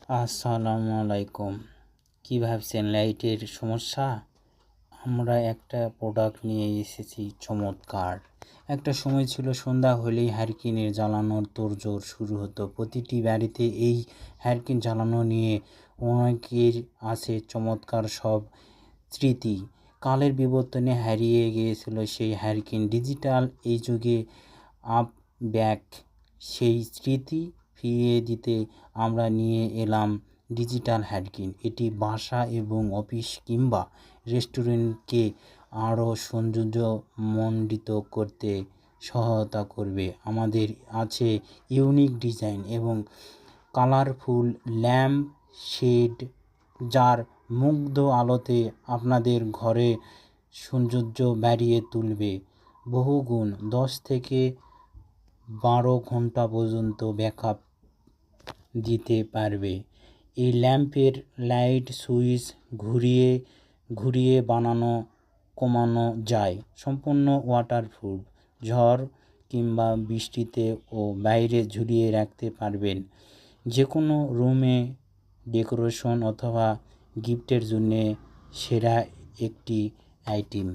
আসসালামু আলাইকুম। কী ভাবছেন লাইটের সমস্যা? আমরা একটা প্রোডাক্ট নিয়ে এসেছি চমৎকার। একটা সময় ছিল সন্ধ্যা হলেই হ্যারিকেনের জ্বালানোর তোড়জোড় শুরু হতো। প্রতিটি বাড়িতে এই হ্যারিকেন জ্বালানো নিয়ে অনেকের আছে চমৎকার সব স্মৃতি। কালের বিবর্তনে হারিয়ে গিয়েছিল সেই হ্যারিকেন। ডিজিটাল এই যুগে আপ ব্যাক সেই স্মৃতি ফিরিয়ে দিতে আমরা নিয়ে এলাম ডিজিটাল হ্যারিকেন। এটি বাসা এবং অফিস কিংবা রেস্টুরেন্টকে আরও সৌন্দর্যমণ্ডিত করতে সহায়তা করবে। আমাদের আছে ইউনিক ডিজাইন এবং কালারফুল ল্যাম্প শেড, যার মুগ্ধ আলোতে আপনাদের ঘরে সৌন্দর্য বাড়িয়ে তুলবে বহুগুণ। 10 থেকে 12 ঘন্টা পর্যন্ত ব্যাকআপ দিতে পারবে। এই ল্যাম্পের লাইট সুইচ ঘুরিয়ে ঘুরিয়ে কমানো যায়। সম্পূর্ণ ওয়াটারপ্রুফ, ঝড় কিংবা বৃষ্টিতে ও বাইরে ঝুলিয়ে রাখতে পারবেন। যে কোনো রুমে ডেকোরেশন অথবা গিফটের জন্যে সেরা একটি আইটেম।